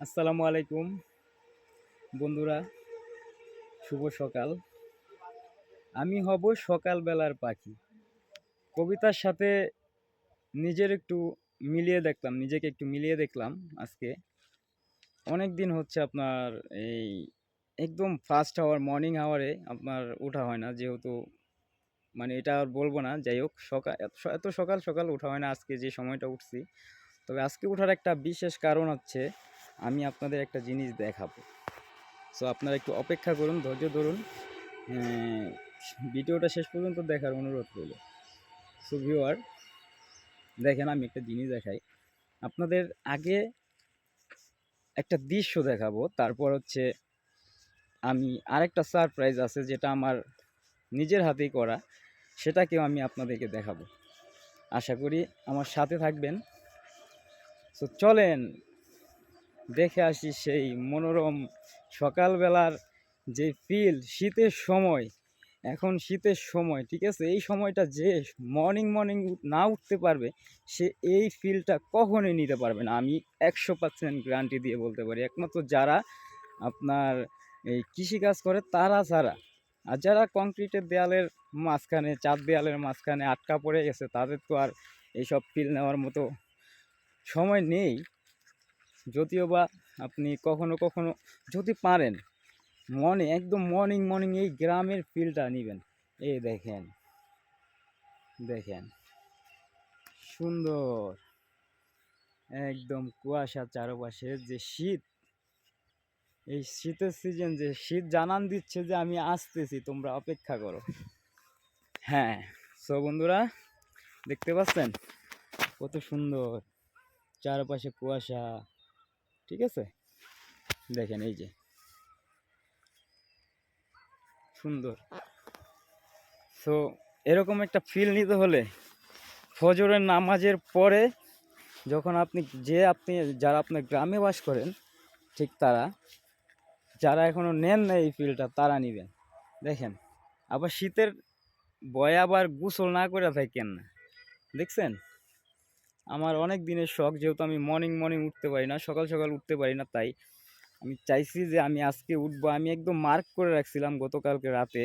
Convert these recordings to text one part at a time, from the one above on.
আসসালামু আলাইকুম বন্ধুরা, শুভ সকাল। আমি হব সকালবেলার পাখি। কবিতার সাথে নিজেকে একটু মিলিয়ে দেখলাম আজকে। অনেক দিন হচ্ছে আপনার এই একদম ফার্স্ট আওয়ার মর্নিং আওয়ারে আপনার ওঠা হয় না, যেহেতু মানে এটা আর বলবো না। যাই হোক, এত সকাল সকাল ওঠা হয় না আজকে যে সময়টা উঠছি। তবে আজকে ওঠার একটা বিশেষ কারণ হচ্ছে, আমি আপনাদের একটা জিনিস দেখাবো। সো আপনারা একটু অপেক্ষা করুন, ধৈর্য ধরুন। হ্যাঁ, ভিডিওটা শেষ পর্যন্ত দেখার অনুরোধ রইল। সো ভিউয়ার, দেখেন আমি একটা জিনিস দেখাই আপনাদের। আগে একটা দৃশ্য দেখাবো, তারপর হচ্ছে আমি আরেকটা সারপ্রাইজ আছে যেটা আমার নিজের হাতেই করা, সেটাকেও আমি আপনাদেরকে দেখাবো। আশা করি আমার সাথে থাকবেন। সো চলেন দেখে আসি সেই মনোরম সকালবেলার যে ফিল। শীতের সময়, এখন শীতের সময়, ঠিক আছে, এই সময়টা যে মর্নিং মর্নিং না উঠতে পারবে, সে এই ফিলটা কখনোই নিতে পারবে না। আমি 100% গ্যারান্টি দিয়ে বলতে পারি। একমাত্র যারা আপনার এই কৃষিকাজ করে তারা ছাড়া, আর যারা কংক্রিটের দেয়ালের মাঝখানে, চার দেয়ালের মাঝখানে আটকা পড়ে গেছে, তাদের তো আর এইসব ফিল নেওয়ার মতো সময় নেই। যদিও বা আপনি কখনো কখনো যদি পারেন, একদম মর্নিং মর্নিং এই গ্রামের ফিলটা নেবেন। এই দেখেন, দেখেন, সুন্দর, একদম কুয়াশা চারপাশে। যে শীত, এই শীতের সিজন, যে শীত জানান দিচ্ছে যে আমি আসতেছি, তোমরা অপেক্ষা করো। হ্যাঁ, সো বন্ধুরা, দেখতে পাচ্ছেন কত সুন্দর চারপাশে কুয়াশা, ঠিক আছে। দেখেন এই যে সুন্দর। সো এরকম একটা ফিল নিতে হলে ফজরের নামাজের পরে, যখন আপনি যারা আপনার গ্রামে বাস করেন, ঠিক তারা, যারা এখনো নেন না এই ফিলটা, তারা নেবেন। দেখেন, আবার শীতের ভয়ে আবার গোসল না করে থাকেন না। দেখছেন, আমার অনেক দিনের শখ, যেহেতু আমি মর্নিং মর্নিং উঠতে পারি না, সকাল সকাল উঠতে পারি না, তাই আমি চাইছি যে আমি আজকে উঠবো। আমি একদম মার্ক করে রাখছিলাম গতকালকে রাতে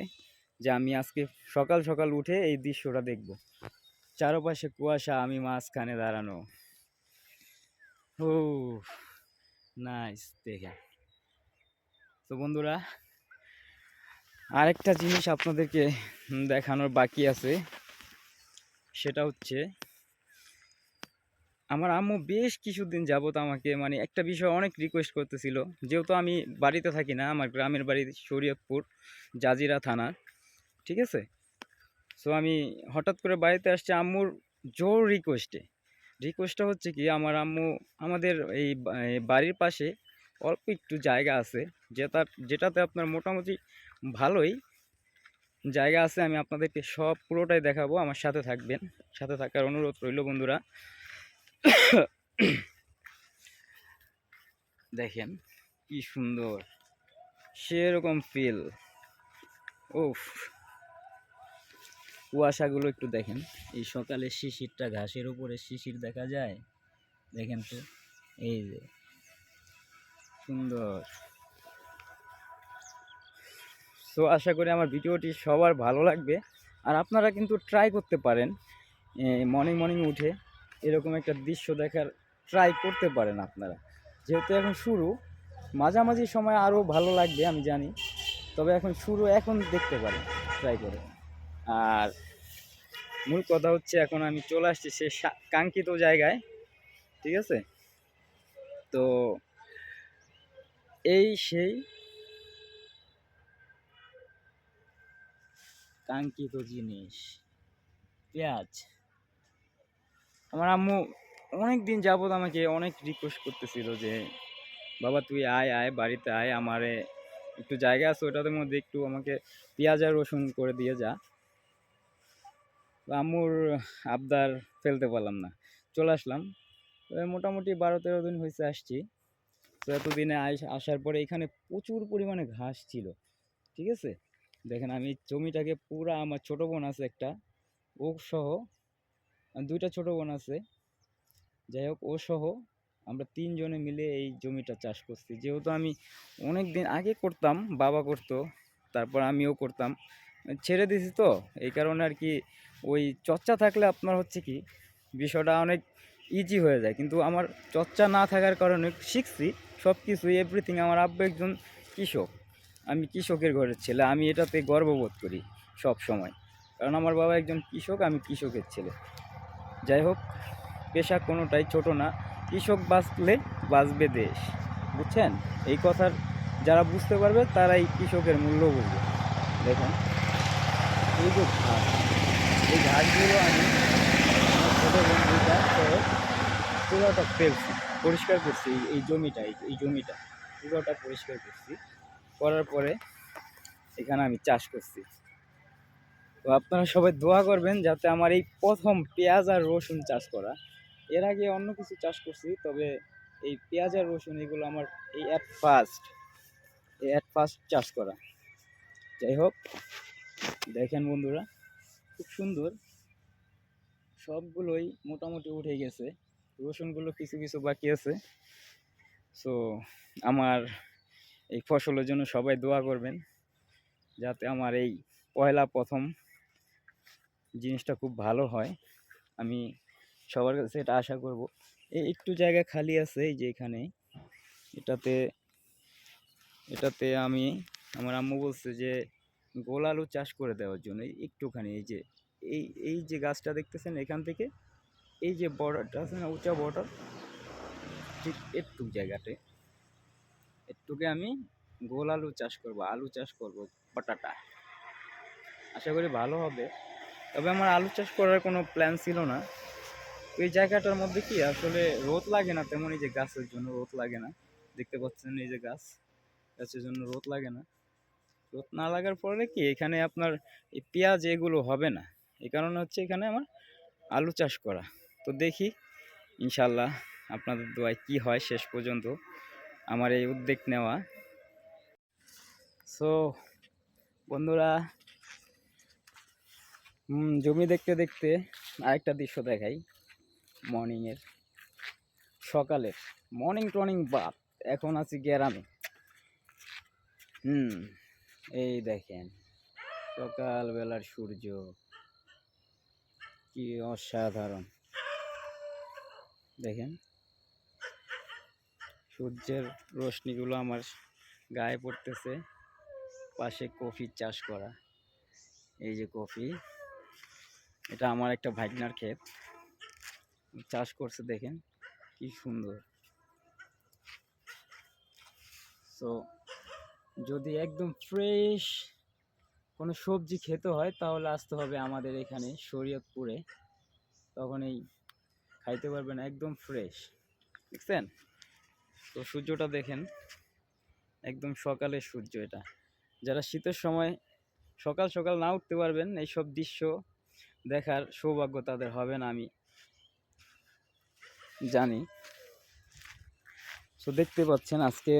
যে আমি আজকে সকাল সকাল উঠে এই দৃশ্যটা দেখব। চারপাশে কুয়াশা, আমি মাঝখানে দাঁড়ানো। ও নাইস, দেখেন। তো বন্ধুরা, আরেকটা জিনিস আপনাদেরকে দেখানোর বাকি আছে। সেটা হচ্ছে, আমার আম্মু বেশ কিছুদিন যাবত আমাকে মানে একটা বিষয় অনেক রিকোয়েস্ট করতেছিল। যেহেতু আমি বাড়িতে থাকি না, আমার গ্রামের বাড়ি শরীয়তপুর, জাজিরা থানা, ঠিক আছে। সো আমি হঠাৎ করে বাড়িতে আসছি আম্মুর জোর রিকোয়েস্টটা হচ্ছে কি, আমার আম্মু, আমাদের এই বাড়ির পাশে অল্প একটু জায়গা আছে, যেটাতে আপনার মোটামুটি ভালোই জায়গা আছে। আমি আপনাদেরকে সব পুরোটাই দেখাবো, আমার সাথে থাকবেন, সাথে থাকার অনুরোধ রইল বন্ধুরা। দেখেন কি সুন্দর, সেরকম ফিল। উফ, কুয়াশাগুলো একটু দেখেন। এই সকালে শিশিরটা, ঘাসের উপরে শিশির দেখা যায়, দেখেন তো, এই যে সুন্দর। সো আশা করি আমার ভিডিওটি সবার ভালো লাগবে। আর আপনারা কিন্তু ট্রাই করতে পারেন, মর্নিং মর্নিং উঠে এরকম একটা দৃশ্য দেখার ট্রাই করতে পারেন আপনারা। যেহেতু এখন শুরু, মাঝামাঝি সময় আরও ভালো লাগবে আমি জানি, তবে এখন শুরু, এখন দেখতে পারেন ট্রাই করে। আর মূল কথা হচ্ছে, এখন আমি চলে আসছি সে কাঙ্ক্ষিত জায়গায়, ঠিক আছে। তো এই সেই কাঙ্ক্ষিত জিনিস, পেঁয়াজ। আমার আম্মু অনেক দিন যাবত আমাকে অনেক রিকোয়েস্ট করতেছিল যে বাবা তুই আয় আয়, বাড়িতে আয়, আমারে একটু জায়গা আছে ওটার মধ্যে একটু আমাকে পেঁয়াজ আর রসুন করে দিয়ে যা। তো আম্মুর আবদার ফেলতে পারলাম না, চলে আসলাম। মোটামুটি 12-13 দিন হয়েছে আসছি। তো এতদিনে আসার পরে এখানে প্রচুর পরিমাণে ঘাস ছিল, ঠিক আছে। দেখেন, আমি জমিটাকে পুরা, আমার ছোট বোন আছে একটা, ও সহ, দুইটা ছোট বোন আছে, যাই হোক, ও সহ আমরা ৩ জনে মিলে এই জমিটা চাষ করছি। যেহেতু আমি অনেক দিন আগে করতাম, বাবা করতো, তারপর আমিও করতাম। ছেড়ে দিছি তো, এই কারণে আরকি ওই চর্চা থাকলে আপনার হচ্ছে কি বিষয়টা অনেক ইজি হয়ে যায়। কিন্তু আমার চর্চা না থাকার কারণে শিখছি সবকিছুই, এভরিথিং। আমার আব্বা একজন কৃষক। আমি কৃষকের ঘরের ছেলে। আমি এটাতে গর্ববোধ করি সবসময়। কারণ আমার বাবা একজন কৃষক, আমি কৃষকের ছেলে। যাই হোক, পেশা কোনোটাই ছোট না। কৃষক বাঁচলে বাঁচবে দেশ। বুঝছেন? এই কথার যারা বুঝতে পারবে তারাই কৃষকের মূল্য বুঝবে। দেখুন, এই যে ঘাস, এই ঘাসগুলো আমি আমার ছোটো বন্ধুটা সহ পুরোটা ফেলছি, পরিষ্কার করছি। এই জমিটা, এই জমিটা পুরোটা পরিষ্কার করছি। করার পরে এখানে আমি চাষ করছি। তো আপনারা সবাই দোয়া করবেন যাতে আমার এই প্রথম পেঁয়াজ আর রসুন চাষ করা। এর আগে অন্য কিছু চাষ করছি, তবে এই পেঁয়াজ আর রসুন এগুলো আমার অ্যাট ফার্স্ট চাষ করা। যাই হোক, দেখেন বন্ধুরা, খুব সুন্দর, সবগুলোই মোটামুটি উঠে গেছে। রসুনগুলো কিছু কিছু বাকি আছে। সো আমার এই ফসলের জন্য সবাই দোয়া করবেন যাতে আমার এই প্রথম জিনিসটা খুব ভালো হয়। আমি সবার কাছে এটা আশা করব। এই একটু জায়গা খালি আছে, এই যে এখানে, এটাতে এটাতে আমি, আমার আম্মু বলছে যে গোল আলু চাষ করে দেওয়ার জন্য। একটুখানি এই যে এই যে গাছটা দেখতেছেন, এখান থেকে এই যে বর্ডারটা আছে না, উঁচা বর্ডার, ঠিক একটু জায়গাতে একটুকে আমি গোল আলু চাষ করব, আলু চাষ করব, পটাটা। আশা করি ভালো হবে। তবে আমার আলু চাষ করার কোনো প্ল্যান ছিল না। এই জায়গাটার মধ্যে কি আসলে রোদ লাগে না তেমন, এই যে গাছের জন্য রোদ লাগে না। দেখতে পাচ্ছেন এই যে গাছের জন্য রোদ লাগে না। রোদ না লাগার ফলে কি এখানে আপনার এই পেঁয়াজ এগুলো হবে না। এই কারণে হচ্ছে এখানে আমার আলু চাষ করা। তো দেখি ইনশাল্লাহ আপনাদের দোয়ায় কি হয় শেষ পর্যন্ত আমার এই উদ্যোগ নেওয়া। সো বন্ধুরা, জমি দেখতে দেখতে আরেকটা দৃশ্য দেখাই। মর্নিংয়ের, সকালের মর্নিং বাদ। এখন আছি গ্রামে। এই দেখেন সকালবেলার সূর্য কি অসাধারণ। দেখেন সূর্যের রশ্মিগুলো আমার গায়ে পড়তেছে। পাশে কফি চাষ করা, এই যে কফি, এটা আমার একটা ভাগনার ক্ষেত, চাষ করছে। দেখেন কি সুন্দর। সো যদি একদম ফ্রেশ কোনো সবজি খেতে হয় তাহলে আসতে হবে আমাদের এখানে শরীয়তপুরে, তখন এই খাইতে পারবেন একদম ফ্রেশ। দেখছেন তো সূর্যটা দেখেন, একদম সকালের সূর্য এটা। যারা শীতের সময় সকাল সকাল না উঠতে পারবেন, এইসব দৃশ্য দেখার সৌভাগ্য তাদের হবে না, আমি জানি। সো দেখতে পাচ্ছেন আজকে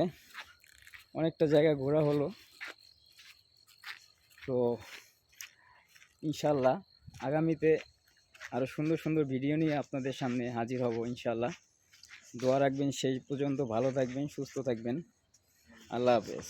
অনেকটা জায়গা ঘোরা হলো। তো ইনশাল্লাহ আগামীতে আরও সুন্দর সুন্দর ভিডিও নিয়ে আপনাদের সামনে হাজির হব ইনশাল্লাহ। দোয়া রাখবেন, সেই পর্যন্ত ভালো থাকবেন, সুস্থ থাকবেন। আল্লাহ হাফেজ।